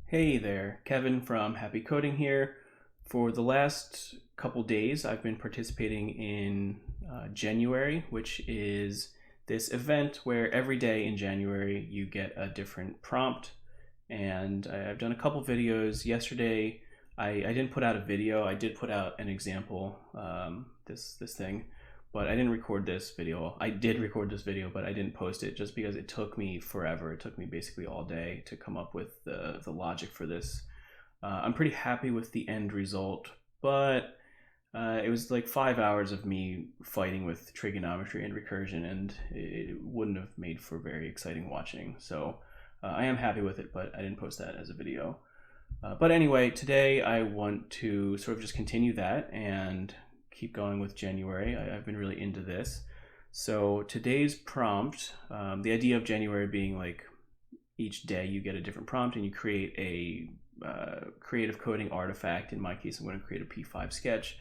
Hey there, Kevin from Happy Coding here. For the last couple days, I've been participating in January, which is this event where every day in January you get a different prompt. And I've done a couple videos. Yesterday, I didn't put out a video. I did put out an example, this thing, but I didn't record this video. I did record this video, but I didn't post it just because it took me forever. It took me basically all day to come up with the logic for this. I'm pretty happy with the end result, but it was like 5 hours of me fighting with trigonometry and recursion, and it wouldn't have made for very exciting watching. So I am happy with it, but I didn't post that as a video. But anyway, today I want to sort of just continue that and keep going with January. I've been really into this. So today's prompt, the idea of January being like each day you get a different prompt and you create a creative coding artifact. In my case, I'm going to create a P5 sketch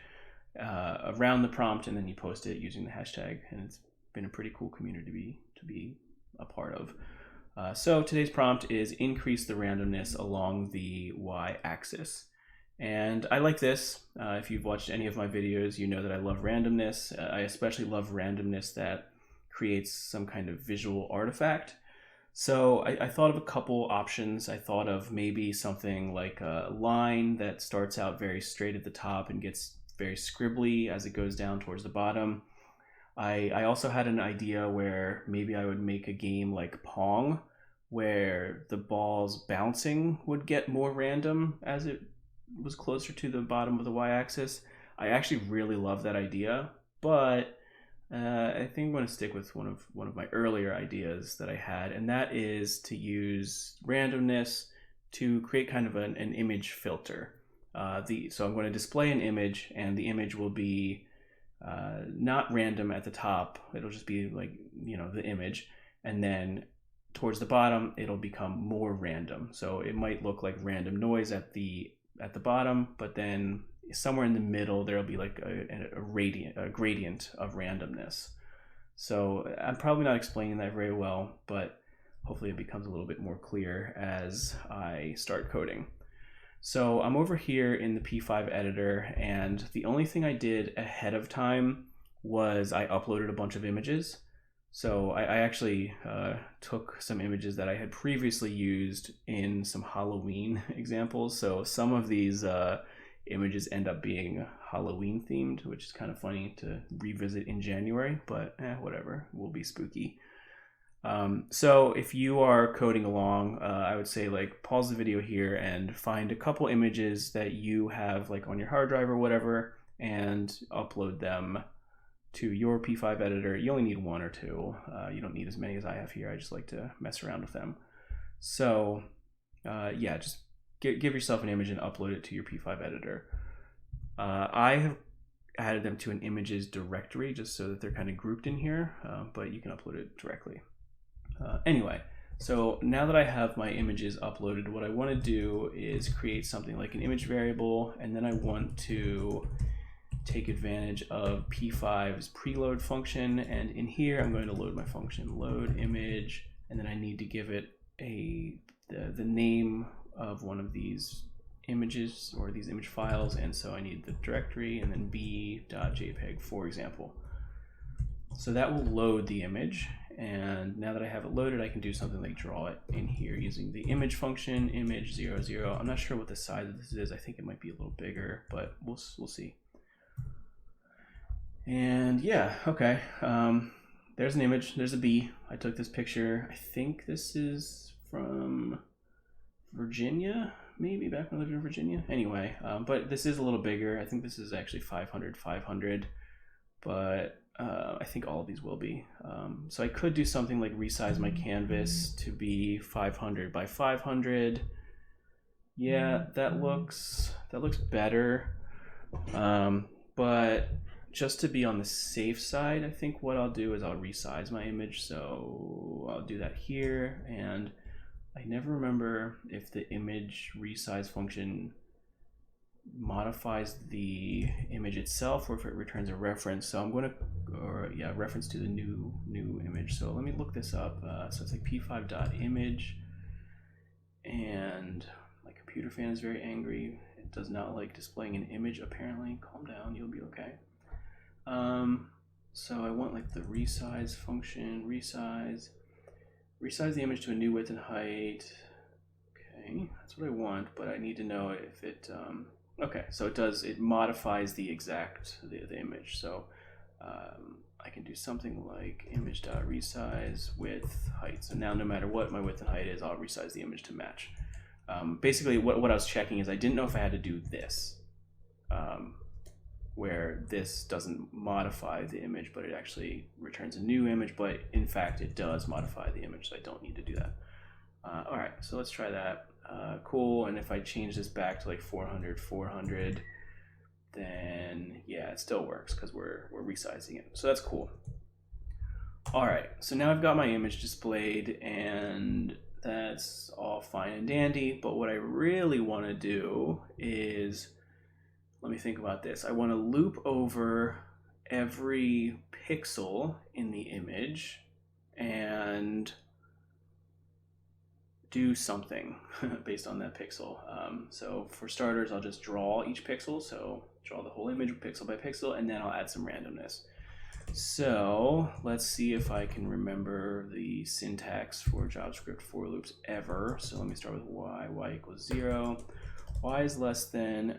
around the prompt, and then you post it using the hashtag. And it's been a pretty cool community to be a part of. So today's prompt is increase the randomness along the y-axis. And I like this. If you've watched any of my videos, you know that I love randomness. I especially love randomness that creates some kind of visual artifact. So I thought of a couple options. I thought of maybe something like a line that starts out very straight at the top and gets very scribbly as it goes down towards the bottom. I also had an idea where maybe I would make a game like Pong, where the balls bouncing would get more random as it was closer to the bottom of the y-axis. I actually really love that idea, but I think I'm going to stick with one of my earlier ideas that I had, and that is to use randomness to create kind of an image filter. So I'm going to display an image, and the image will be not random at the top. It'll just be like, the image, and then towards the bottom it'll become more random. So it might look like random noise at the bottom, but then somewhere in the middle there'll be like a gradient of randomness. So I'm probably not explaining that very well, but hopefully it becomes a little bit more clear as I start coding. So I'm over here in the P5 editor, and the only thing I did ahead of time was I uploaded a bunch of images. So I actually took some images that I had previously used in some Halloween examples. So some of these images end up being Halloween themed, which is kind of funny to revisit in January, but whatever, we'll be spooky. So if you are coding along, I would say like pause the video here and find a couple images that you have like on your hard drive or whatever, and upload them to your P5 editor. You only need one or two. You don't need as many as I have here. I just like to mess around with them. So yeah, just give yourself an image and upload it to your P5 editor. I have added them to an images directory just so that they're kind of grouped in here, but you can upload it directly. Anyway, so now that I have my images uploaded, what I want to do is create something like an image variable, and then I want to take advantage of P5's preload function, and in here I'm going to load my function load image, and then I need to give it the name of one of these images or these image files, and so I need the directory and then b.jpg, for example. So that will load the image, and now that I have it loaded, I can do something like draw it in here using the image function image 0, 0. I'm not sure what the size of this is. I think it might be a little bigger, but we'll see. And yeah, okay. There's an image. There's a bee. I took this picture. I think this is from Virginia, maybe back when I lived in Virginia. Anyway, but this is a little bigger. I think this is actually 500, but I think all of these will be. So I could do something like resize my canvas to be 500 by 500. Yeah, that looks better. But just to be on the safe side, I think what I'll do is I'll resize my image. So I'll do that here, and I never remember if the image resize function modifies the image itself or if it returns a reference. So I'm going to, reference to the new image. So let me look this up. So it's like p5.image, and like computer fan is very angry. It does not like displaying an image, apparently. Calm down, you'll be okay. So I want like the resize function, resize the image to a new width and height. Okay, that's what I want, but I need to know if it, okay, so it modifies the image. So I can do something like image.resize width height. So now no matter what my width and height is, I'll resize the image to match. Basically what I was checking is I didn't know if I had to do this, where this doesn't modify the image, but it actually returns a new image, but in fact it does modify the image, so I don't need to do that. All right, so let's try that. Cool, and if I change this back to like 400, then yeah, it still works because we're resizing it. So that's cool. All right, so now I've got my image displayed and that's all fine and dandy, but what I really want to do is, let me think about this. I want to loop over every pixel in the image and do something based on that pixel. So for starters, I'll just draw each pixel. So draw the whole image pixel by pixel, and then I'll add some randomness. So let's see if I can remember the syntax for JavaScript for loops ever. So let me start with y equals 0. Y is less than,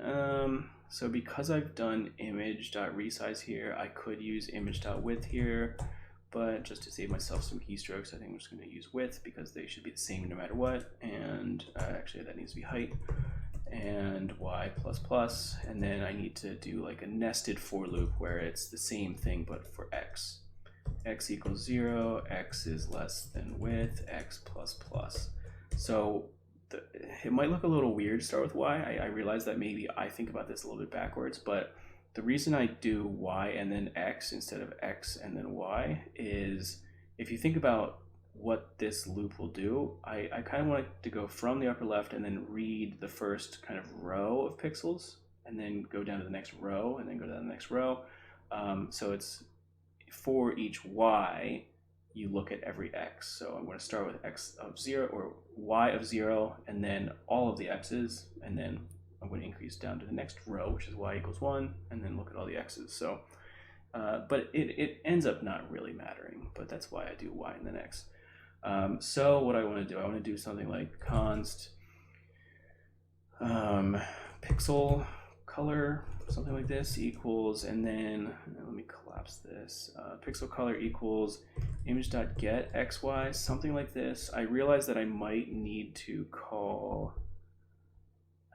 so because I've done image.resize here, I could use image.width here, but just to save myself some keystrokes, I think I'm just going to use width because they should be the same no matter what. And actually that needs to be height, and y++, and then I need to do like a nested for loop where it's the same thing but for x. X equals 0, x is less than width, x++. So it might look a little weird to start with y. I realize that maybe I think about this a little bit backwards, but the reason I do y and then x instead of x and then y is, if you think about what this loop will do, I kind of want it to go from the upper left and then read the first kind of row of pixels and then go down to the next row and then go down to the next row. So it's for each y, you look at every x. So I'm going to start with x of 0 or y of 0 and then all of the x's, and then I'm going to increase down to the next row, which is y equals 1, and then look at all the x's. So, but it ends up not really mattering, but that's why I do y and then x. So what I want to do, I want to do something like const pixel color, something like this, equals, and then let me collapse this, pixel color equals image.get xy, something like this. I realize that I might need to call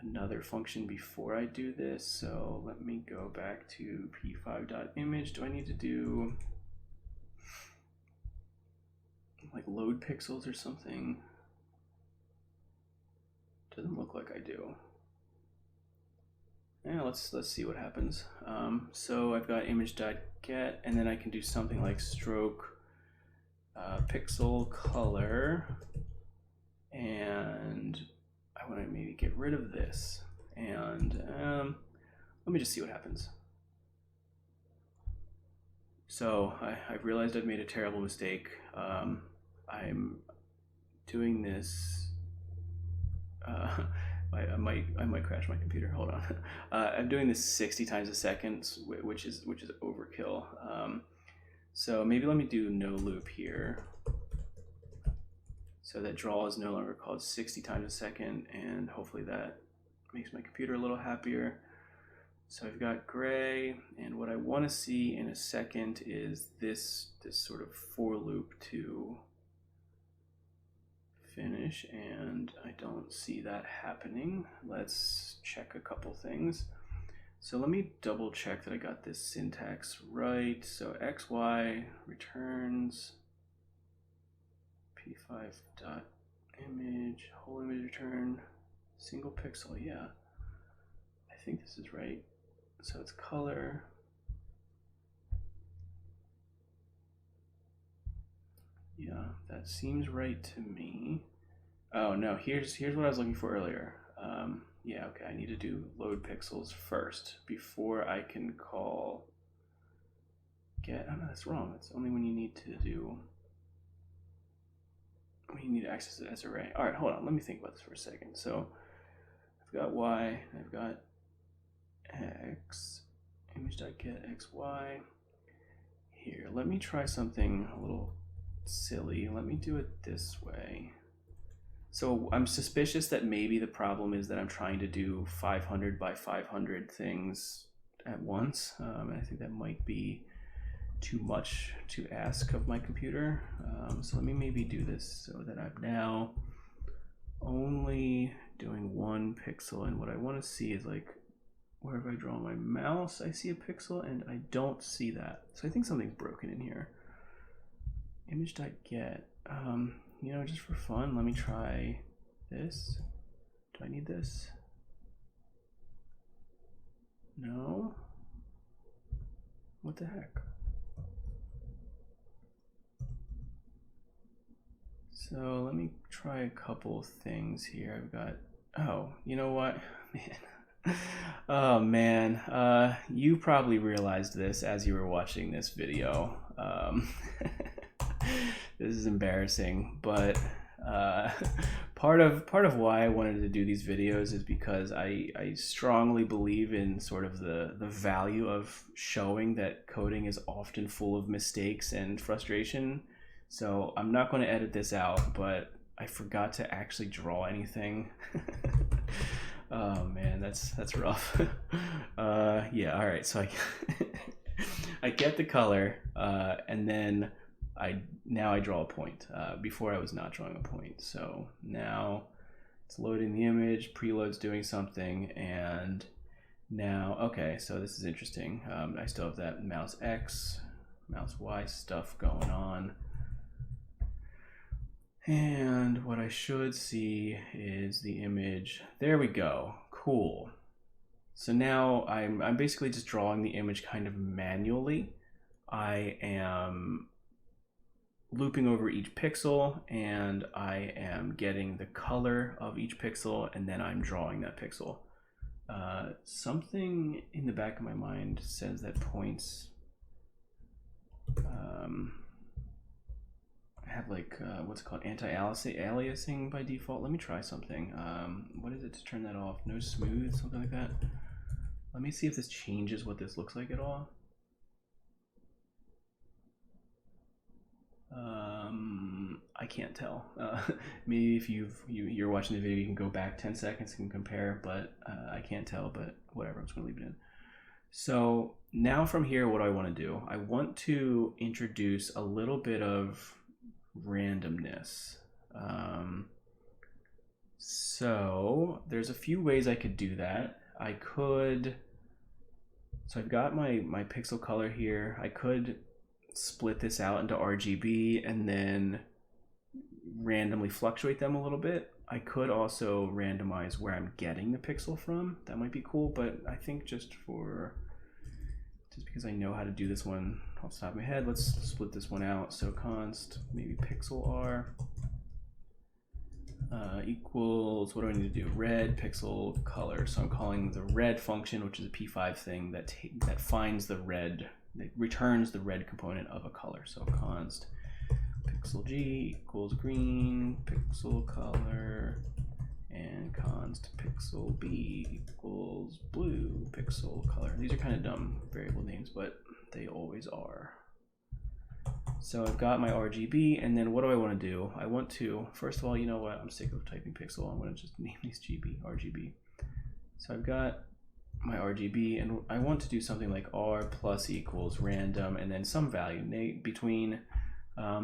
another function before I do this, so let me go back to p5.image. Do I need to do like load pixels or something? Doesn't look like I do. Yeah, let's see what happens. So I've got image.get, and then I can do something like stroke pixel color, and I want to maybe get rid of this, and let me just see what happens. So I've realized I've made a terrible mistake. I'm doing this. I might crash my computer. Hold on. I'm doing this 60 times a second, which is overkill. So maybe let me do no loop here, so that draw is no longer called 60 times a second, and hopefully that makes my computer a little happier. So I've got gray, and what I want to see in a second is this sort of for loop to finish, and I don't see that happening. Let's check a couple things. So let me double check that I got this syntax right. So xy returns p5.image, whole image return, single pixel. Yeah, I think this is right. So it's color. Yeah, that seems right to me. Oh no, here's what I was looking for earlier. Yeah, okay, I need to do load pixels first before I can call get. Oh no, that's wrong. That's only when you need to do, when you need to access it as array. All right, hold on, let me think about this for a second. So I've got y, I've got x, image.get xy. Here, let me try something a little silly. Let me do it this way. So I'm suspicious that maybe the problem is that I'm trying to do 500 by 500 things at once. And I think that might be too much to ask of my computer. So let me maybe do this so that I'm now only doing one pixel. And what I want to see is like, wherever I draw my mouse, I see a pixel and I don't see that. So I think something's broken in here. Image.get, you know, just for fun, let me try this. Do I need this? No? What the heck? So let me try a couple things here. I've got, oh, you know what, man. Oh man, you probably realized this as you were watching this video. This is embarrassing, but part of why I wanted to do these videos is because I strongly believe in sort of the value of showing that coding is often full of mistakes and frustration. So I'm not going to edit this out, but I forgot to actually draw anything. Oh man, that's rough. Yeah, all right. So I get the color, and then now I draw a point. Before I was not drawing a point. So now it's loading the image, preload's doing something, and now, okay, so this is interesting. I still have that mouse X, mouse Y stuff going on. And what I should see is the image. There we go. Cool. So now I'm basically just drawing the image kind of manually. I am looping over each pixel and I am getting the color of each pixel and then I'm drawing that pixel. Something in the back of my mind says that points have like what's it called, anti-aliasing by default. Let me try something. What is it to turn that off? No smooth, something like that. Let me see if this changes what this looks like at all. I can't tell. Maybe if you're watching the video, you can go back 10 seconds and compare, but I can't tell, but whatever, I'm just gonna leave it in. So now from here, what do I want to do? I want to introduce a little bit of randomness. So there's a few ways I could do that. I could, so I've got my pixel color here. I could split this out into RGB and then randomly fluctuate them a little bit. I could also randomize where I'm getting the pixel from. That might be cool, but I think just because I know how to do this one off the top of my head, let's split this one out. So const, maybe pixel R equals, what do I need to do? Red pixel color. So I'm calling the red function, which is a p5 thing that finds the red, that returns the red component of a color. So const pixel G equals green pixel color, and const pixel B equals blue pixel color. These are kind of dumb variable names, but they always are. So I've got my RGB, and then what do I want to do? I want to, first of all, you know what? I'm sick of typing pixel. I'm going to just name these RGB. So I've got my RGB, and I want to do something like R plus equals random, and then some value between.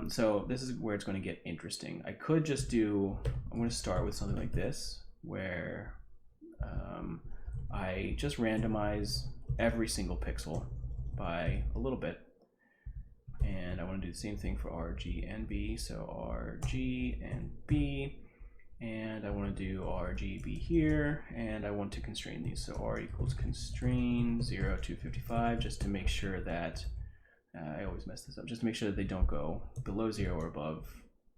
So this is where it's going to get interesting. I could just do, I'm going to start with something like this, where I just randomize every single pixel by a little bit. And I want to do the same thing for RG and B. So RG and B, and I want to do RGB here, and I want to constrain these. So R equals constrain 0 to 55, just to make sure that, I always mess this up, just to make sure that they don't go below 0 or above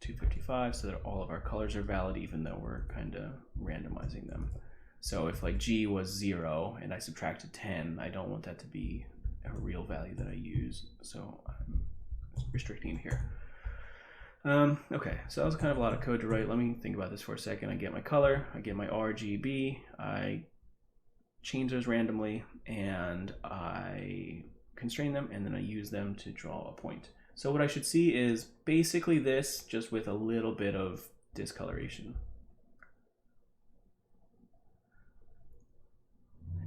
255, so that all of our colors are valid, even though we're kind of randomizing them. So if like G was 0 and I subtracted 10, I don't want that to be a real value that I use. So I'm restricting it here. Okay, so that was kind of a lot of code to write. Let me think about this for a second. I get my color, I get my RGB, I change those randomly, and I constrain them, and then I use them to draw a point. So what I should see is basically this, just with a little bit of discoloration.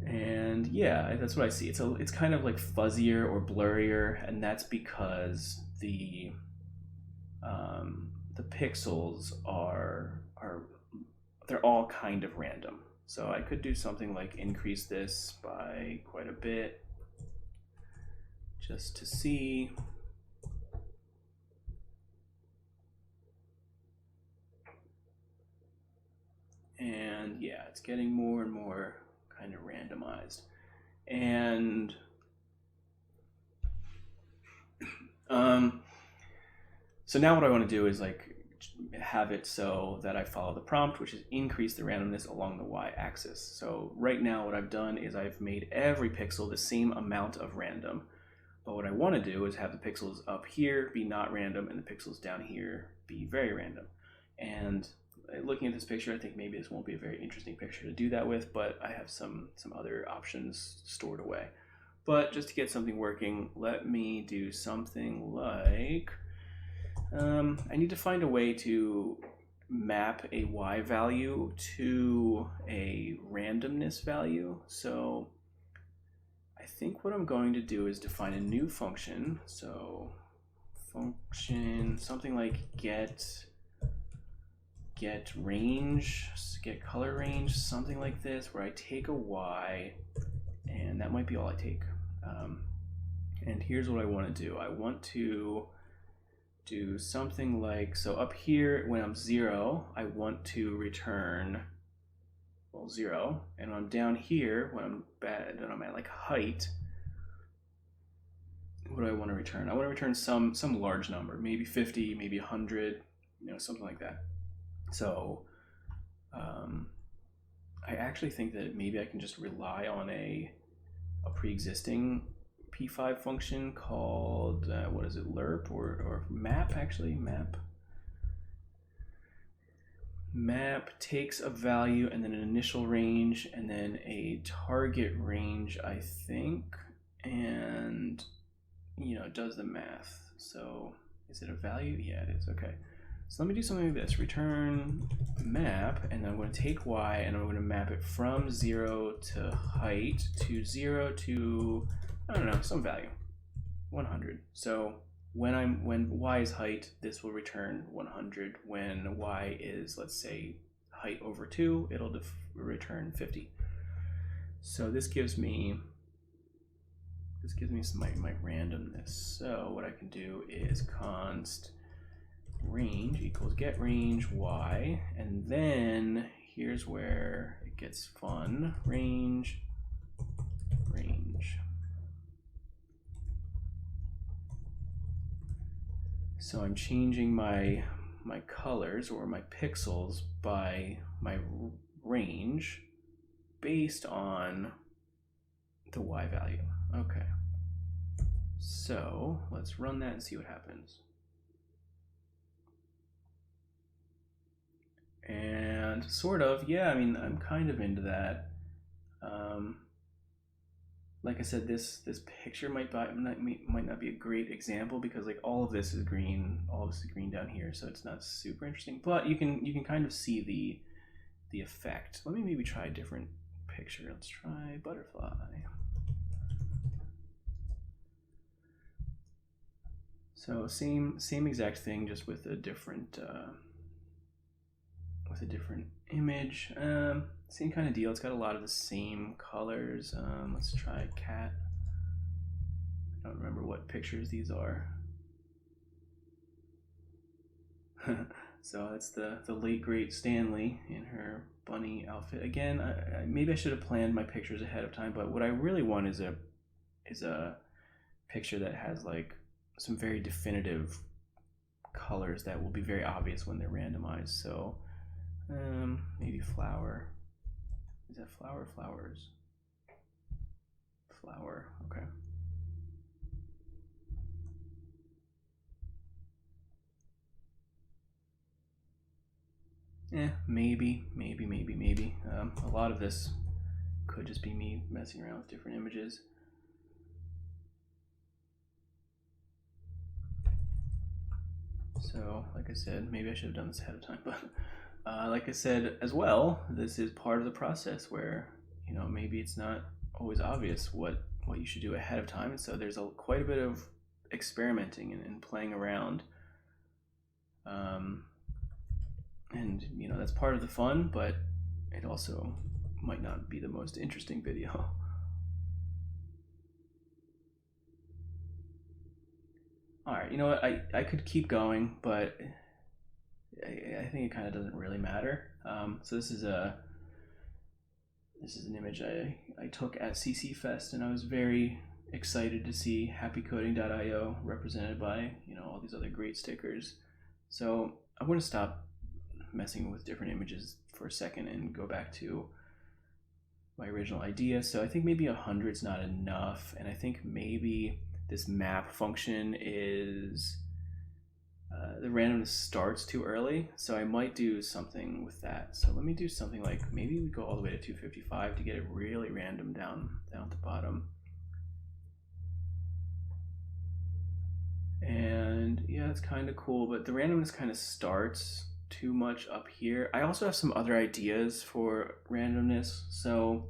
And yeah, that's what I see. It's kind of like fuzzier or blurrier, and that's because the pixels are they're all kind of random. So I could do something like increase this by quite a bit just to see. And yeah, it's getting more and more kind of randomized. And so now what I want to do is like have it so that I follow the prompt, which is increase the randomness along the y-axis. So right now what I've done is I've made every pixel the same amount of random. But what I want to do is have the pixels up here be not random and the pixels down here be very random. And looking at this picture, I think maybe this won't be a very interesting picture to do that with, but I have some other options stored away. But just to get something working, let me do something like, I need to find a way to map a y value to a randomness value. So I think what I'm going to do is define a new function. So function, something like get range, get color range, something like this, where I take a y, and that might be all I take. And here's what I want to do. I want to do something like, so up here when I'm 0, I want to return, well, 0, and when I'm down here when I'm at like height, what do I want to return? I want to return some large number, maybe 50, maybe 100, something like that. So I actually think that maybe I can just rely on a pre-existing p5 function called what is it, lerp or map, actually. Map takes a value and then an initial range and then a target range, I think, and it does the math. So is it a value? Yeah, it is. Okay, so let me do something like this. Return map, and I'm going to take y and I'm going to map it from 0 to height to 0 to, I don't know, some value, 100. So when y is height, this will return 100. When y is, let's say, height over 2, it'll return 50. So this gives me my randomness. So what I can do is const range equals get range y, and then here's where it gets fun. Range. So I'm changing my colors or my pixels by my range based on the y value. Okay. So let's run that and see what happens. And sort of, yeah, I mean, I'm kind of into that. Like I said, this picture might not be a great example because like all of this is green down here, so it's not super interesting. But you can kind of see the effect. Let me maybe try a different picture. Let's try butterfly. So same exact thing, just with a different image. Same kind of deal. It's got a lot of the same colors. Let's try cat. I don't remember what pictures these are. So that's the late great Stanley in her bunny outfit. Again, maybe I should have planned my pictures ahead of time, but what I really want is a picture that has like some very definitive colors that will be very obvious when they're randomized. So maybe flower. Is that flower? Flowers. Flower. Okay. Maybe. A lot of this could just be me messing around with different images. So, like I said, maybe I should have done this ahead of time, but like I said as well, this is part of the process where, you know, maybe it's not always obvious what you should do ahead of time, and so there's quite a bit of experimenting and playing around. And you know, that's part of the fun, but it also might not be the most interesting video. All right, you know what? I could keep going, but I think it kind of doesn't really matter. So this is an image I took at CC Fest, and I was very excited to see happycoding.io represented by, you know, all these other great stickers. So I'm going to stop messing with different images for a second and go back to my original idea. So I think maybe 100 is not enough, and I think maybe this map function is the randomness starts too early, so I might do something with that. So let me do something like, maybe we go all the way to 255 to get it really random down at the bottom. And yeah, it's kind of cool, but the randomness kind of starts too much up here. I also have some other ideas for randomness, so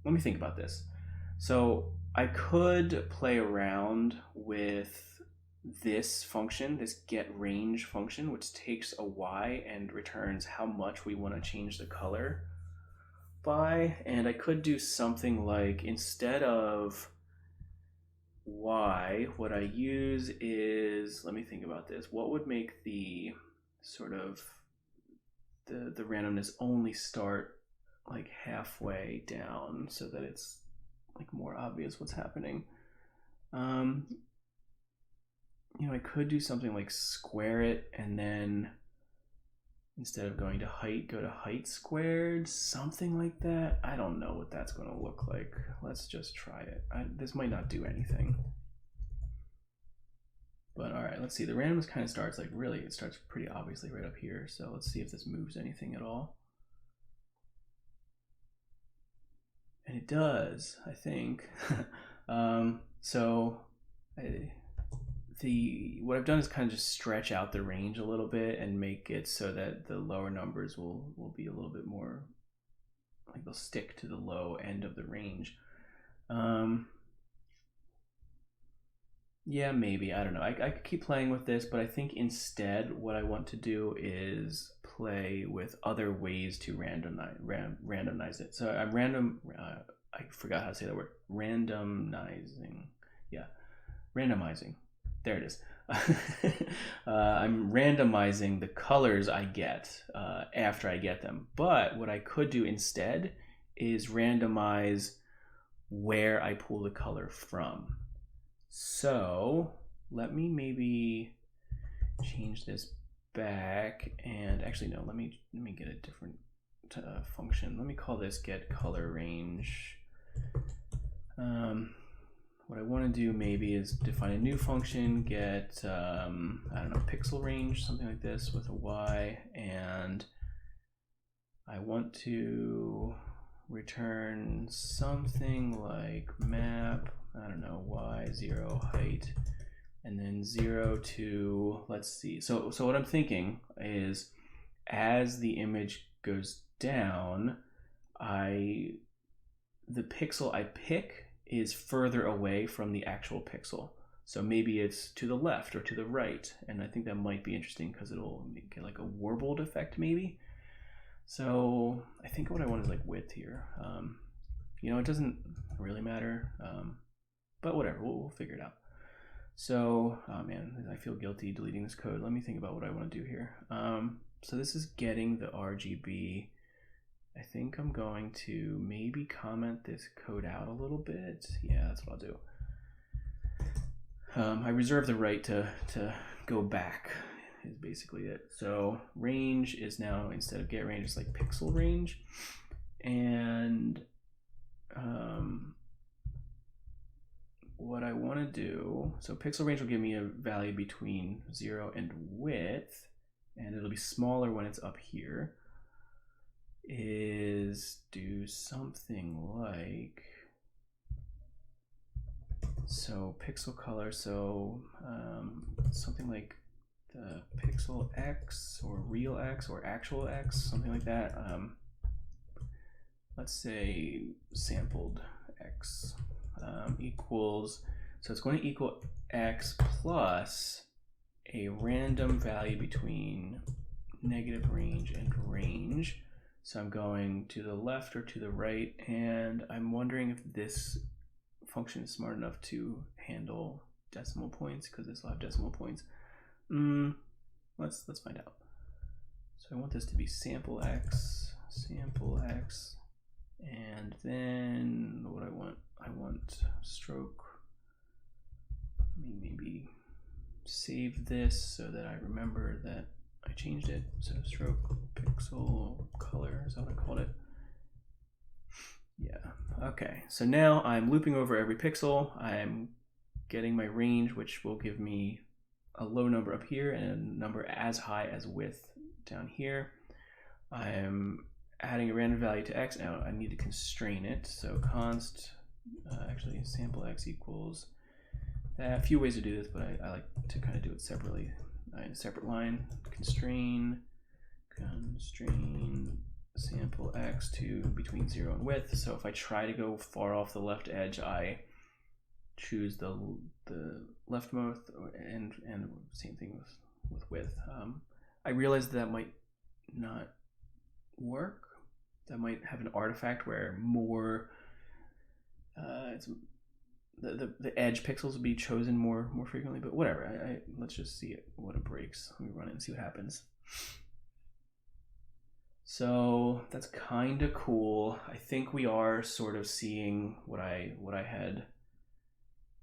let me think about this. So I could play around with this function, this getRange function, which takes a y and returns how much we want to change the color by. And I could do something like, instead of y, what I use is, let me think about this. What would make the sort of the randomness only start like halfway down so that it's like more obvious what's happening? You know, I could do something like square it, and then instead of going to height, go to height squared, something like that. I don't know what that's going to look like. Let's just try it. This might not do anything. But all right, let's see. The randomness kind of starts like, really, it starts pretty obviously right up here. So let's see if this moves anything at all. And it does, I think. What I've done is kind of just stretch out the range a little bit and make it so that the lower numbers will be a little bit more, like they'll stick to the low end of the range. Yeah, maybe, I don't know. I could keep playing with this, but I think instead what I want to do is play with other ways to randomize it. So I forgot how to say that word. Randomizing. Yeah, randomizing. There it is. I'm randomizing the colors I get after I get them. But what I could do instead is randomize where I pull the color from. So let me maybe change this back, and actually no, let me get a different function. Let me call this getColorRange. What I want to do maybe is define a new function, get I don't know, pixel range, something like this with a y, and I want to return something like map, I don't know, y0 height, and then 0 to, let's see. So what I'm thinking is, as the image goes down, the pixel I pick is further away from the actual pixel. So maybe it's to the left or to the right, and I think that might be interesting because it'll get like a warbled effect maybe. So I think what I want is like width here. You know, it doesn't really matter, but whatever, we'll figure it out. So, oh man, I feel guilty deleting this code. Let me think about what I want to do here. So this is getting the RGB. I think I'm going to maybe comment this code out a little bit. Yeah, that's what I'll do. I reserve the right to go back, is basically it. So range is now, instead of get range, it's like pixel range. And what I want to do, so pixel range will give me a value between 0 and width, and it'll be smaller when it's up here. do something like, so pixel color, so something like the pixel X or real X or actual X, something like that. Let's say sampled X equals, so it's going to equal X plus a random value between negative range and range. So I'm going to the left or to the right, and I'm wondering if this function is smart enough to handle decimal points, because this will have decimal points. Let's find out. So I want this to be sample X, and then what I want stroke. Let me maybe save this so that I remember that I changed it. So stroke pixel color is what I called it. Yeah, okay. So now I'm looping over every pixel. I'm getting my range, which will give me a low number up here and a number as high as width down here. I'm adding a random value to X. Now I need to constrain it. So const, actually sample X equals, a few ways to do this, but I like to kind of do it separately. In a separate line, constrain sample X to between 0 and width. So if I try to go far off the left edge, I choose the leftmost, and same thing with width. I realize that might not work. That might have an artifact where more the edge pixels will be chosen more frequently, but whatever. Let's just see what it breaks. Let me run it and see what happens. So that's kind of cool. I think we are sort of seeing what I had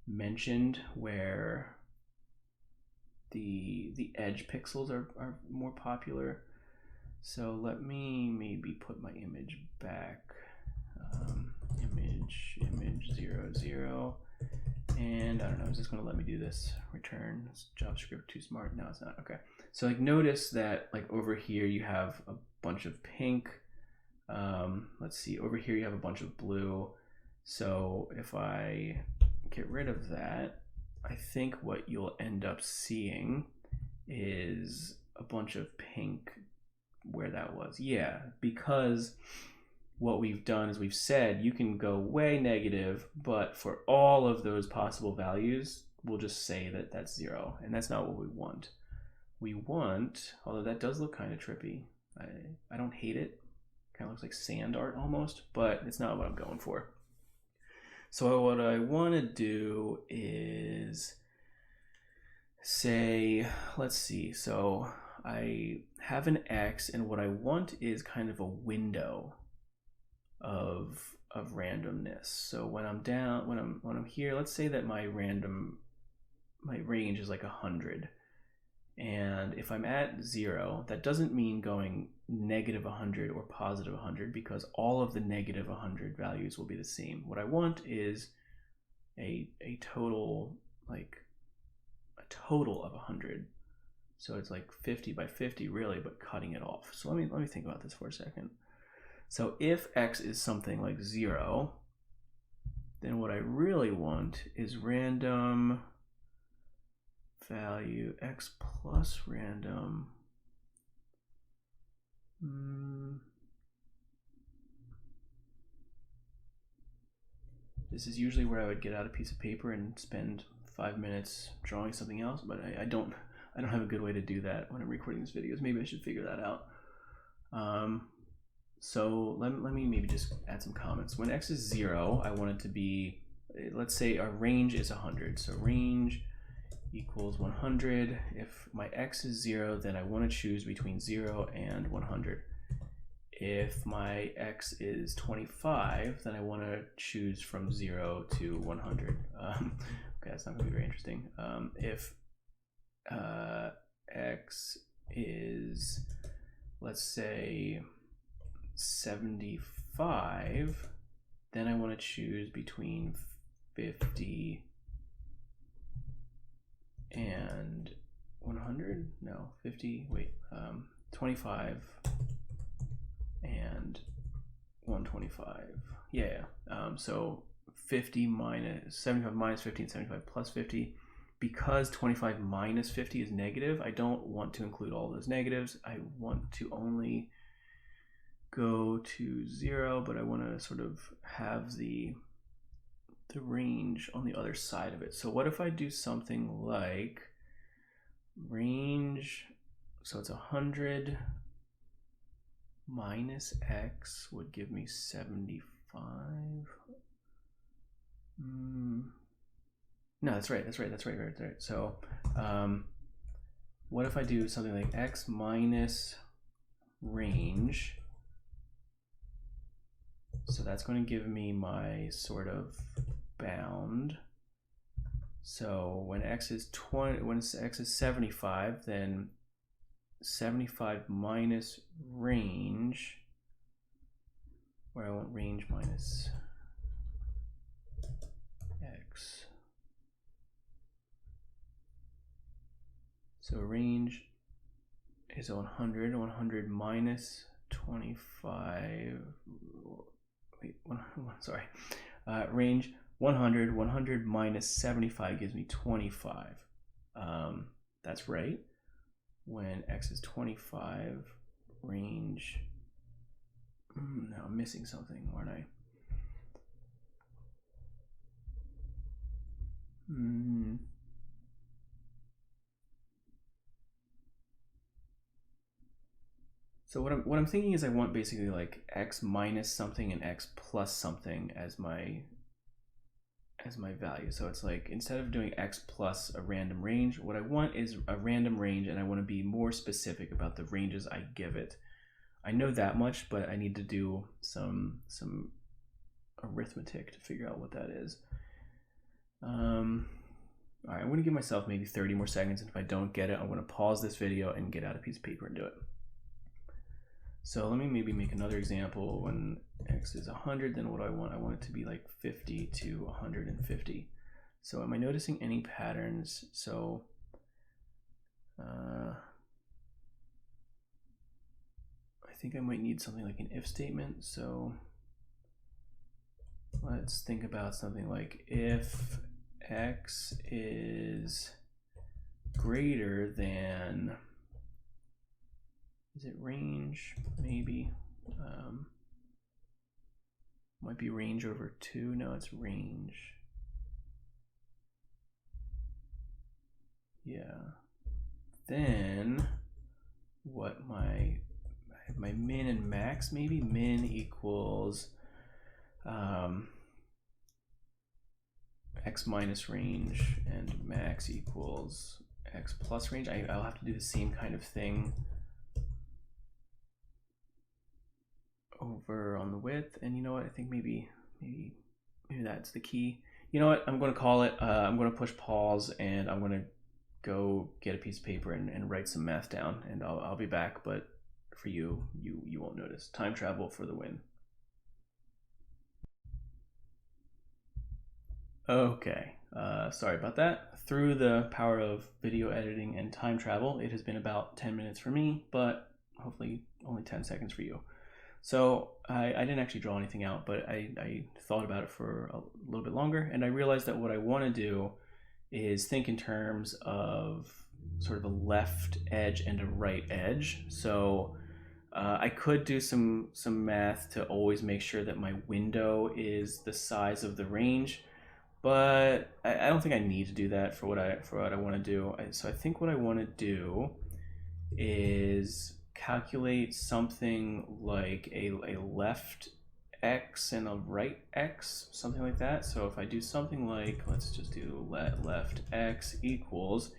mentioned, where the edge pixels are more popular. So let me maybe put my image back. Image 0, 0. And I don't know, is this going to let me do this? Return, is JavaScript too smart? No, it's not. Okay. So like notice that like over here you have a bunch of pink. Let's see, over here you have a bunch of blue. So if I get rid of that, I think what you'll end up seeing is a bunch of pink where that was. Yeah, because what we've done is we've said you can go way negative, but for all of those possible values, we'll just say that that's 0, and that's not what we want. We want, although that does look kind of trippy, I don't hate it, kind of looks like sand art almost, but it's not what I'm going for. So what I want to do is say, let's see, so I have an X, and what I want is kind of a window of randomness. So when I'm down, when I'm here, let's say that my range is like 100, and if I'm at 0, that doesn't mean going negative 100 or positive 100, because all of the negative 100 values will be the same. What I want is a total, like a total of 100. So it's like 50 by 50 really, but cutting it off. So let me think about this for a second. So if X is something like 0, then what I really want is random value X plus random. This is usually where I would get out a piece of paper and spend 5 minutes drawing something else, but I don't have a good way to do that when I'm recording these videos. Maybe I should figure that out. So let me maybe just add some comments. When X is 0, I want it to be, let's say our range is 100. So range equals 100. If my X is 0, then I want to choose between 0 and 100. If my X is 25, then I want to choose from 0 to 100. Okay, that's not going to be very interesting. If X is, let's say, 75, then I want to choose between 50 and 100. No, 50, wait, 25 and 125. Yeah. So 50 minus 75 minus 50 and 75 plus 50. Because 25 minus 50 is negative, I don't want to include all those negatives. I want to only go to 0, but I want to sort of have the range on the other side of it. So what if I do something like range, so it's 100 minus x would give me 75. No, that's right. So what if I do something like x minus range? So that's going to give me my sort of bound. So when x is 20, when x is 75, then 75 minus range, where I want range minus x. So range is 100, 100 minus 25, wait, sorry, range 100, 100 minus 75 gives me 25. That's right. When x is 25, range, no, I'm missing something, aren't I? So what I'm thinking is I want basically like x minus something and x plus something as my value. So it's like, instead of doing x plus a random range, what I want is a random range, and I want to be more specific about the ranges I give it. I know that much, but I need to do some arithmetic to figure out what that is. All right, I'm going to give myself maybe 30 more seconds, and if I don't get it, I'm going to pause this video and get out a piece of paper and do it. So let me maybe make another example. When x is 100, then what do I want? I want it to be like 50 to 150. So am I noticing any patterns? So I think I might need something like an if statement. So let's think about something like if x is greater than, is it range? Maybe. Might be range over 2. No, it's range. Yeah. Then what my min and max, maybe min equals x minus range and max equals x plus range. I'll have to do the same kind of thing over on the width, and you know what, I think maybe that's the key. You know what, I'm going to call it, I'm going to push pause, and I'm going to go get a piece of paper and write some math down, and I'll be back, but for you won't notice. Time travel for the win. Okay, sorry about that. Through the power of video editing and time travel, it has been about 10 minutes for me, but hopefully only 10 seconds for you. So I didn't actually draw anything out, but I thought about it for a little bit longer, and I realized that what I want to do is think in terms of sort of a left edge and a right edge. So I could do some math to always make sure that my window is the size of the range, but I don't think I need to do that for what I want to do. So I think what I want to do is calculate something like a left x and a right x, something like that. So if I do something like, let's just do left x equals,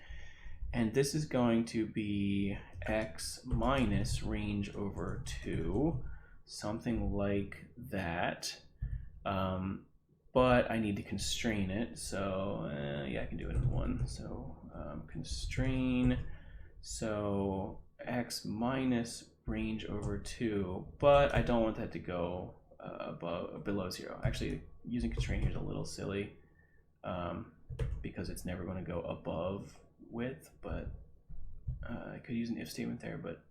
and this is going to be x minus range over 2, something like that. But I need to constrain it, so yeah, I can do it in one. So constrain, so x minus range over 2, but I don't want that to go below 0. Actually, using constraint here is a little silly because it's never going to go above width, but I could use an if statement there, but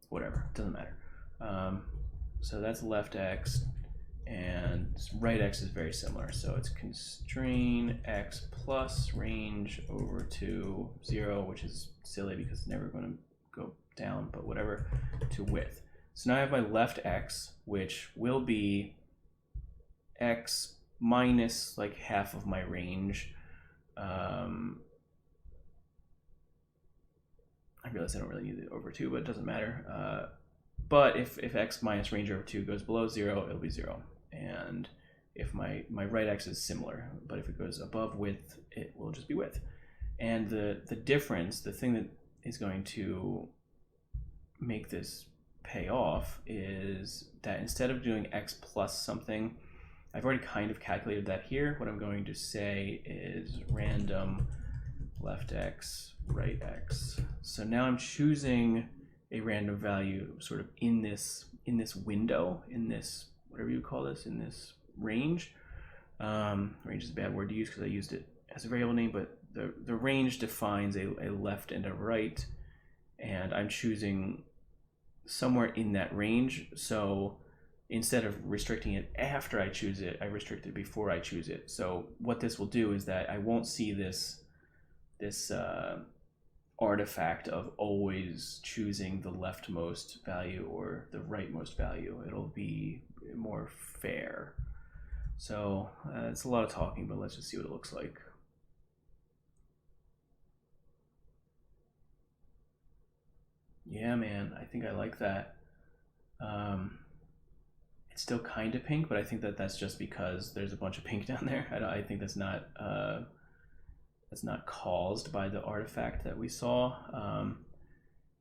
whatever, doesn't matter. So that's left x, and right x is very similar. So it's constrain x plus range over to 0, which is silly because it's never going to go down, but whatever, to width. So now I have my left x, which will be x minus like half of my range. I realize I don't really need it over 2, but it doesn't matter. But if x minus range over 2 goes below 0, it'll be 0. And if my right x is similar, but if it goes above width, it will just be width. And the difference, the thing that is going to make this pay off is that instead of doing x plus something, I've already kind of calculated that here. What I'm going to say is random left x, right x. So now I'm choosing a random value sort of in this window, in this, whatever you call this, in this range. Range is a bad word to use because I used it as a variable name, but the range defines a left and a right, and I'm choosing somewhere in that range. So instead of restricting it after I choose it, I restrict it before I choose it. So what this will do is that I won't see this artifact of always choosing the leftmost value or the rightmost value. It'll be more fair. So it's a lot of talking, but let's just see what it looks like. Yeah, man, I think I like that. It's still kind of pink, but I think that that's just because there's a bunch of pink down there. I think that's not caused by the artifact that we saw.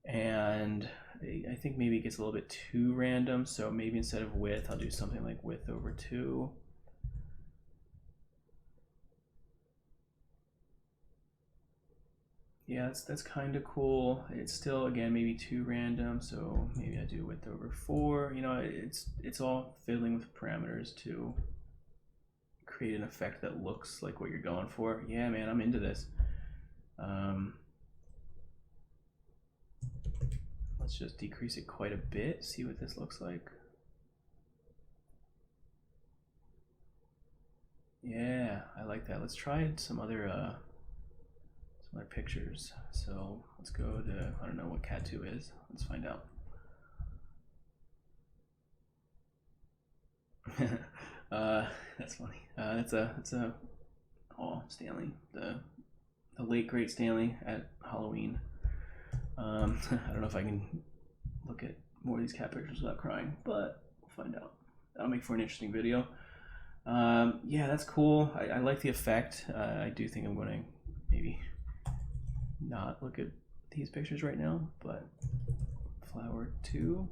And I think maybe it gets a little bit too random. So maybe instead of width, I'll do something like width over 2. Yeah, that's kind of cool. It's still, again, maybe too random, so maybe I do width over 4. You know, it's all fiddling with parameters to create an effect that looks like what you're going for. Yeah, man, I'm into this. Let's just decrease it quite a bit, see what this looks like. Yeah, I like that. Let's try some other pictures. So let's go to, I don't know what cat2 is. Let's find out. That's funny. It's a Stanley, the late great Stanley at Halloween. I don't know if I can look at more of these cat pictures without crying, but we'll find out. That'll make for an interesting video. Yeah, that's cool. I like the effect. I do think I'm going to maybe not look at these pictures right now, but flower 2,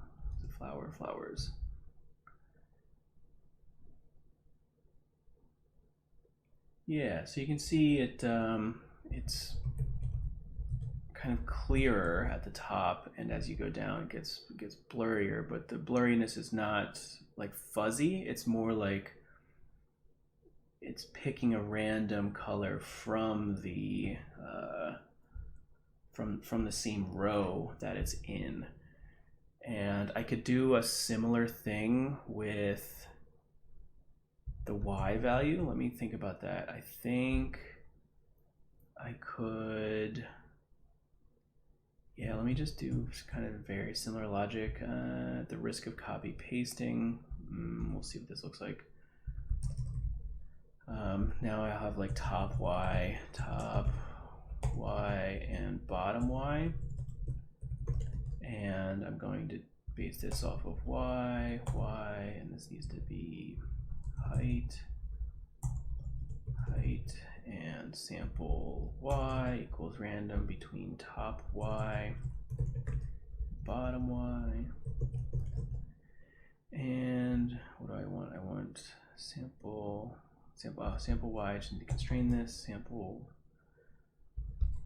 flowers. Yeah, so you can see it. It's kind of clearer at the top, and as you go down, it gets blurrier. But the blurriness is not like fuzzy. It's more like it's picking a random color from the from the same row that it's in. And I could do a similar thing with the Y value. Let me think about that. I think I could, yeah, let me just do kind of very similar logic. At the risk of copy pasting, we'll see what this looks like. Now I have like top Y, and bottom Y. And I'm going to base this off of Y, and this needs to be height, and sample Y equals random between top Y, bottom Y. And what do I want? I want sample Y. I just need to constrain this, sample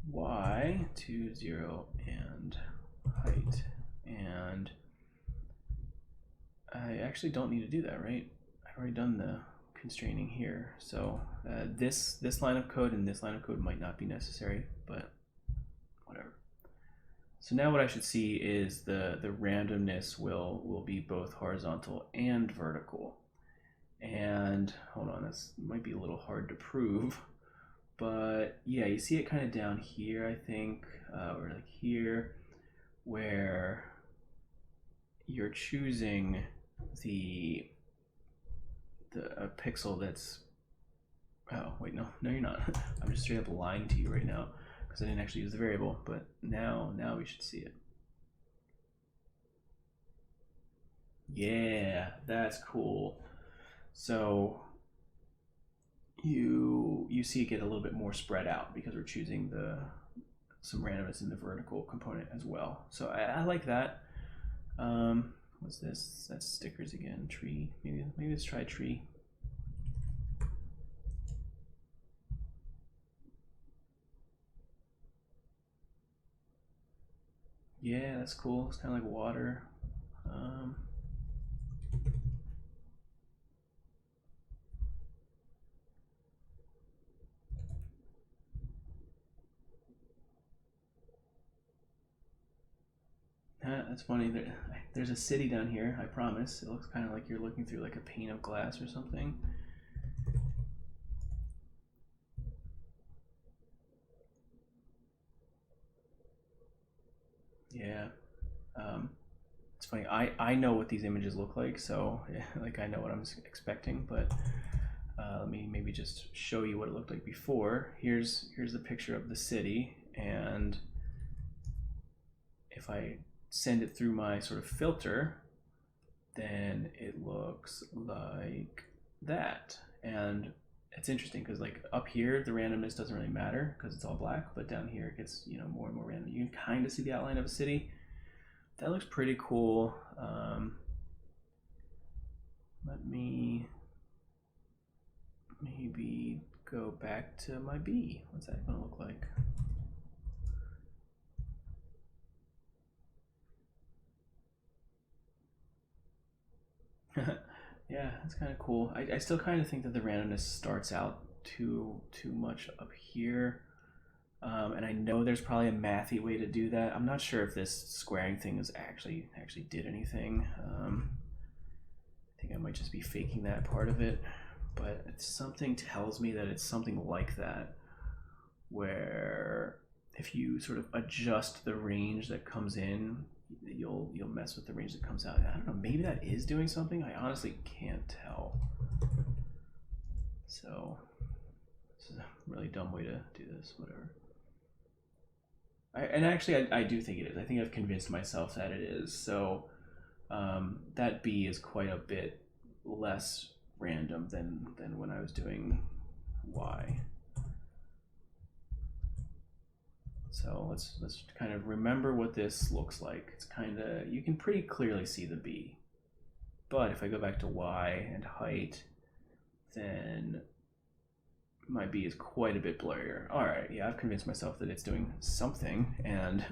Y to 0 and height. And I actually don't need to do that, right? I've already done the constraining here. So this line of code and this line of code might not be necessary, but whatever. So now what I should see is the randomness will be both horizontal and vertical. And hold on, this might be a little hard to prove, but yeah, you see it kind of down here, I think, or like here, where you're choosing a pixel that's, oh wait, no you're not. I'm just straight up lying to you right now because I didn't actually use the variable, but now we should see it. Yeah, that's cool. So you see it get a little bit more spread out because we're choosing some randomness in the vertical component as well. So I like that. What's this? That's stickers again. Tree. Maybe let's try tree. Yeah, that's cool. It's kind of like water. That's funny. There's a city down here, I promise. It looks kind of like you're looking through like a pane of glass or something. Yeah. It's funny. I know what these images look like, so yeah, like I know what I'm expecting, but let me maybe just show you what it looked like before. Here's the picture of the city, and if I send it through my sort of filter, then it looks like that. And it's interesting because like up here the randomness doesn't really matter because it's all black, but down here it gets, you know, more and more random. You can kind of see the outline of a city. That looks pretty cool. Let me maybe go back to my bee. What's that gonna look like? Yeah, that's kind of cool. I still kind of think that the randomness starts out too much up here. And I know there's probably a mathy way to do that. I'm not sure if this squaring thing is actually did anything. I think I might just be faking that part of it, but something tells me that it's something like that, where if you sort of adjust the range that comes in, you'll mess with the range that comes out. I don't know, maybe that is doing something. I honestly can't tell. So this is a really dumb way to do this, whatever. I do think it is. I think I've convinced myself that it is. So that B is quite a bit less random than when I was doing Y. So let's kind of remember what this looks like. It's kind of, you can pretty clearly see the B. But if I go back to Y and height, then my B is quite a bit blurrier. All right, yeah, I've convinced myself that it's doing something, and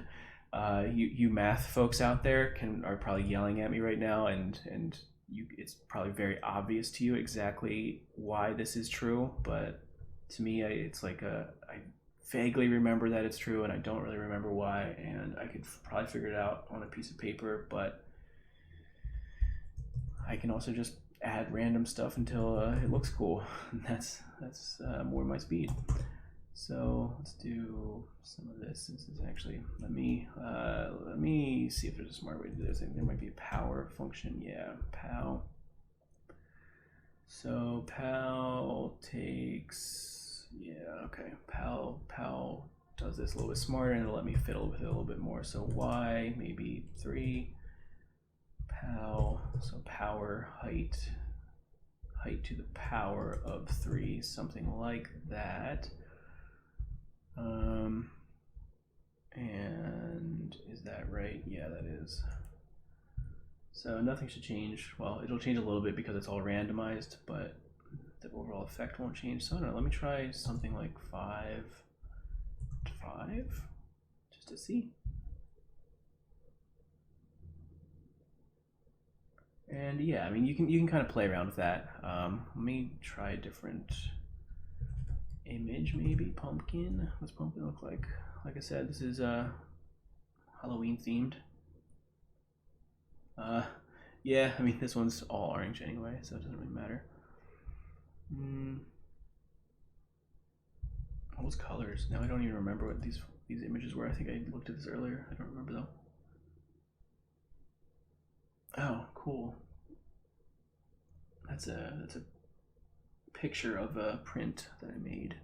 you math folks out there are probably yelling at me right now, and it's probably very obvious to you exactly why this is true, but to me, it's like I vaguely remember that it's true, and I don't really remember why, and I could probably figure it out on a piece of paper, but I can also just add random stuff until it looks cool. That's more my speed. So let's do some of this. This is actually, let me see if there's a smart way to do this. I think there might be a power function. Yeah, pow. So pow takes, yeah, okay. Pow does this a little bit smarter and it'll let me fiddle with it a little bit more. So Y, maybe 3. Pow, so power height to the power of 3, something like that. And is that right? Yeah, that is. So nothing should change. Well, it'll change a little bit because it's all randomized, but the overall effect won't change. So I don't know, let me try something like 5, just to see. And yeah, I mean, you can kind of play around with that. Let me try a different image, maybe pumpkin. What's pumpkin look like? Like I said, this is Halloween themed. Yeah, I mean, this one's all orange anyway, so it doesn't really matter. What was colors? Now I don't even remember what these images were. I think I looked at this earlier. I don't remember though. Oh, cool. That's a picture of a print that I made.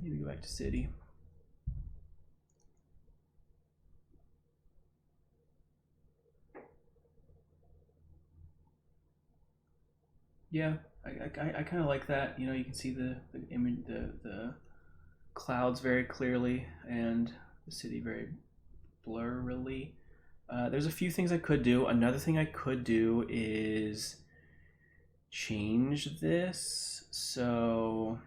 Maybe go back to city. Yeah, I kind of like that. You know, you can see the image, the clouds very clearly, and the city very blurrily. There's a few things I could do. Another thing I could do is change this. So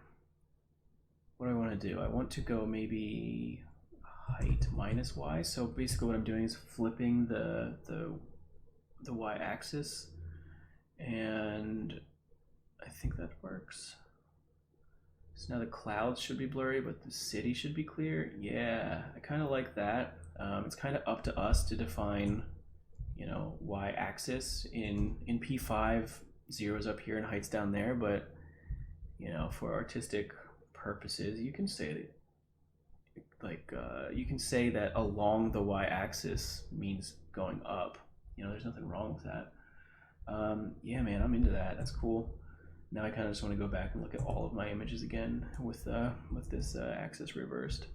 what do I want to do? I want to go maybe height minus y. So basically what I'm doing is flipping the y-axis, and I think that works. So now the clouds should be blurry, but the city should be clear. Yeah, I kind of like that. It's kind of up to us to define, you know, y-axis in p5. Zero's up here and height's down there, but you know, for artistic purposes, you can say you can say that along the y-axis means going up. You know, there's nothing wrong with that. Yeah, man, I'm into that. That's cool. Now I kind of just want to go back and look at all of my images again with this axis reversed.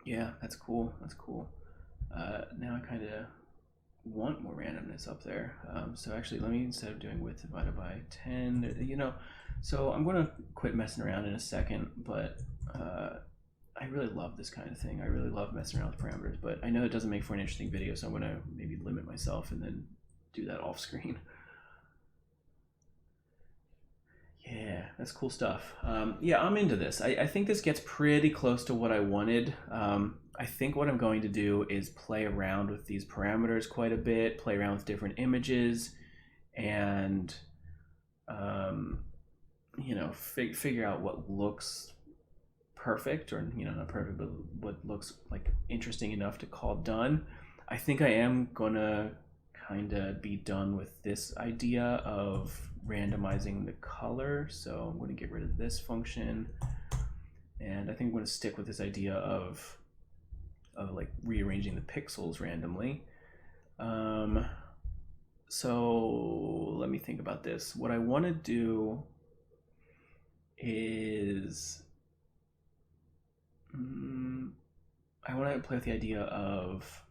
Yeah, that's cool. That's cool. Now I kind of want more randomness up there. So actually, let me, instead of doing width divided by 10, you know, so I'm going to quit messing around in a second, but I really love this kind of thing. I really love messing around with parameters, but I know it doesn't make for an interesting video, so I'm going to maybe limit myself and then do that off screen. Yeah, that's cool stuff. Yeah, I'm into this. I think this gets pretty close to what I wanted. I think what I'm going to do is play around with these parameters quite a bit, play around with different images, and you know, figure out what looks perfect, or you know, not perfect, but what looks like interesting enough to call done. I think I am gonna kind of be done with this idea of randomizing the color, so I'm going to get rid of this function, and I think I'm going to stick with this idea of like rearranging the pixels randomly. So let me think about this. What I want to do is I want to play with the idea of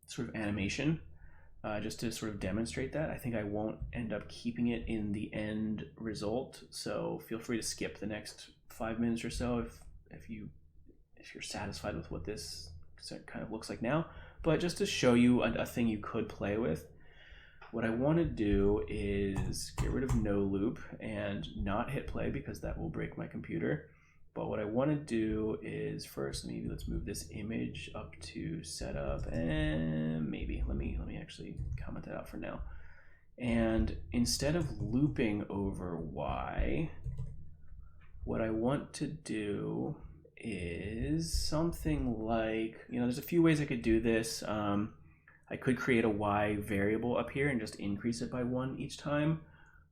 sort of animation, just to sort of demonstrate that. I think I won't end up keeping it in the end result, so feel free to skip the next 5 minutes or so if you're satisfied with what this kind of looks like now. But just to show you a thing you could play with, what I want to do is get rid of no loop and not hit play, because that will break my computer. But what I want to do is first, maybe let's move this image up to setup, and maybe let me actually comment that out for now. And instead of looping over y, what I want to do is something like, you know, there's a few ways I could do this. I could create a y variable up here and just increase it by 1 each time.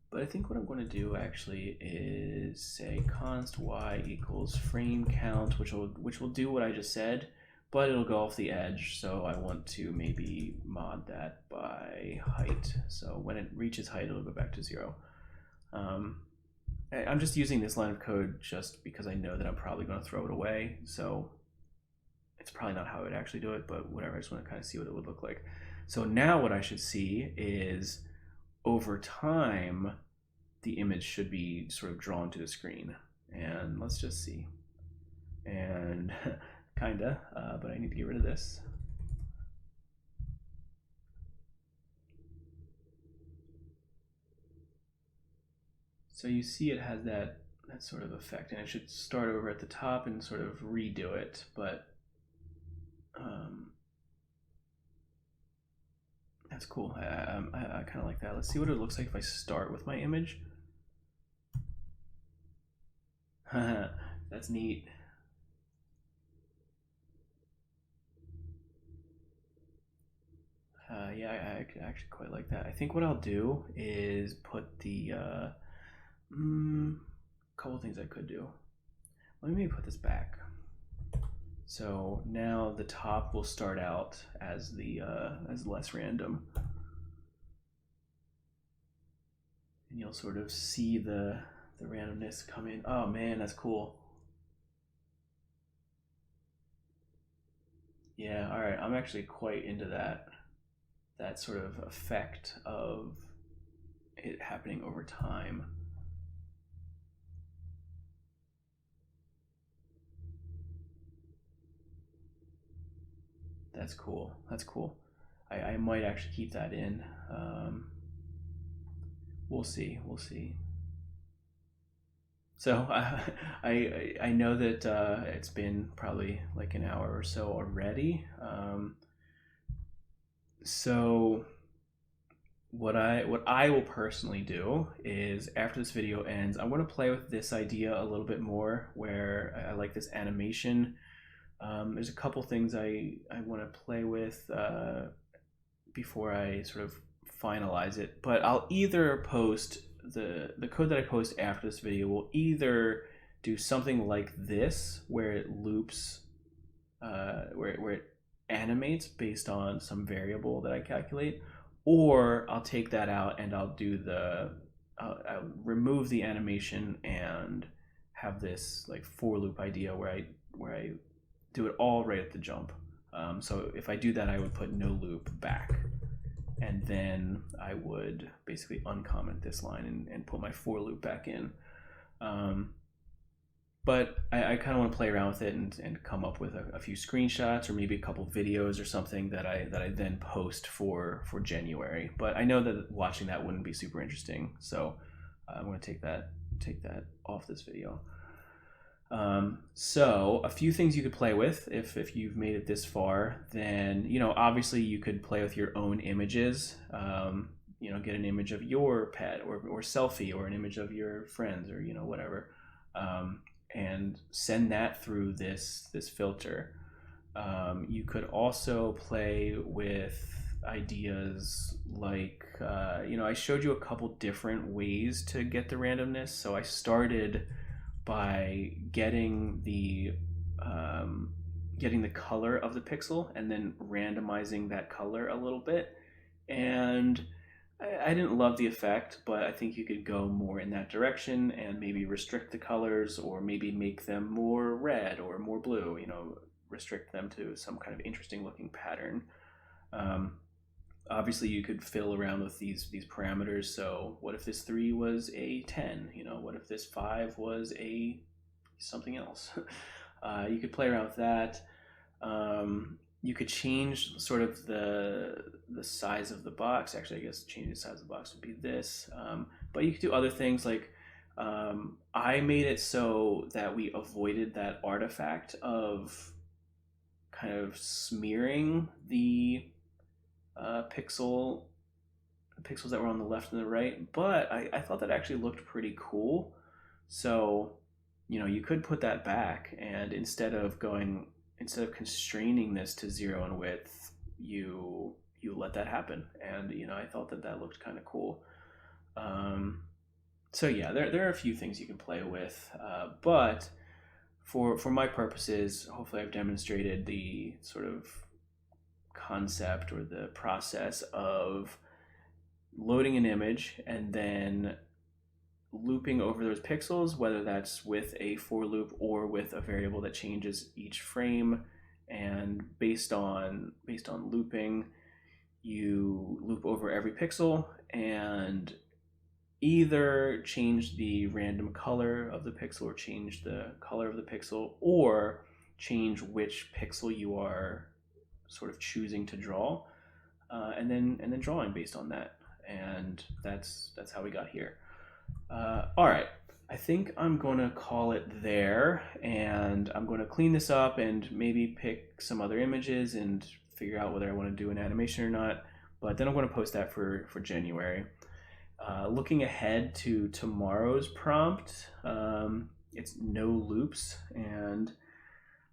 But I think what I'm going to do actually is say const y equals frame count, which will do what I just said, but it'll go off the edge. So I want to maybe mod that by height. So when it reaches height, it'll go back to 0. I'm just using this line of code just because I know that I'm probably going to throw it away. So it's probably not how I would actually do it, but whatever. I just want to kind of see what it would look like. So now what I should see is, over time, the image should be sort of drawn to the screen. And let's just see. And kinda, but I need to get rid of this. So you see it has that sort of effect, and it should start over at the top and sort of redo it, but that's cool. I kind of like that. Let's see what it looks like if I start with my image. That's neat. Yeah, I actually quite like that. I think what I'll do is put the couple things I could do. Let me put this back. So now the top will start out as the as less random, and you'll sort of see the randomness come in. Oh man, that's cool. Yeah, all right. I'm actually quite into that sort of effect of it happening over time. That's cool. That's cool. I might actually keep that in. We'll see. We'll see. So I know that it's been probably like an hour or so already. So what I will personally do is after this video ends, I want to play with this idea a little bit more, where I like this animation. There's a couple things I want to play with before I sort of finalize it, but I'll either post the code that I post after this video will either do something like this, where it loops, where it animates based on some variable that I calculate, or I'll take that out and I'll do I'll remove the animation and have this like for loop idea where I do it all right at the jump. So if I do that, I would put no loop back, and then I would basically uncomment this line and put my for loop back in. But I kind of want to play around with it and come up with a few screenshots or maybe a couple videos or something that I then post for January. But I know that watching that wouldn't be super interesting, so I'm going to take that off this video. So a few things you could play with if you've made it this far. Then obviously you could play with your own images. Get an image of your pet or selfie, or an image of your friends, or whatever. And send that through this filter. You could also play with ideas like, I showed you a couple different ways to get the randomness. So I started by getting the color of the pixel and then randomizing that color a little bit. And I didn't love the effect, but I think you could go more in that direction and maybe restrict the colors, or maybe make them more red or more blue, restrict them to some kind of interesting looking pattern. Obviously you could fill around with these parameters. So what if this 3 was a 10? What if this 5 was a something else? You could play around with that. You could change sort of the size of the box. Actually, I guess changing the size of the box would be this. But you could do other things like, I made it so that we avoided that artifact of kind of smearing the pixels that were on the left and the right. But I thought that actually looked pretty cool. So, you could put that back, and instead of constraining this to 0 in width, you let that happen. And I thought that looked kind of cool. So yeah, there are a few things you can play with, but for my purposes, hopefully I've demonstrated the sort of concept or the process of loading an image and then looping over those pixels, whether that's with a for loop or with a variable that changes each frame. And based on looping, you loop over every pixel and either change the random color of the pixel, or change the color of the pixel, or change which pixel you are sort of choosing to draw, and then drawing based on that. And that's how we got here. All right, I think I'm going to call it there, and I'm going to clean this up and maybe pick some other images and figure out whether I want to do an animation or not. But then I'm going to post that for January. Looking ahead to tomorrow's prompt, it's no loops, and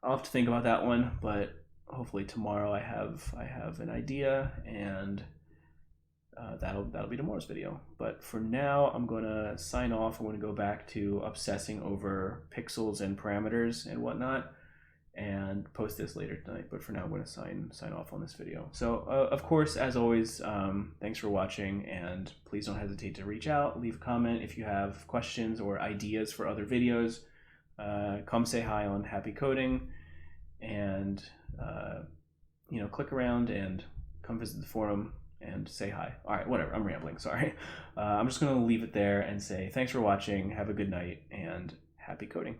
I'll have to think about that one, but hopefully tomorrow I have an idea, and that'll be tomorrow's video. But for now, I'm gonna sign off. I'm gonna go back to obsessing over pixels and parameters and whatnot, and post this later tonight. But for now, I'm gonna sign off on this video. So of course, as always, thanks for watching, and please don't hesitate to reach out, leave a comment if you have questions or ideas for other videos. Come say hi on Happy Coding, and click around and come visit the forum and say hi. All right, whatever, I'm rambling, sorry. I'm just gonna leave it there and say thanks for watching, have a good night, and happy coding.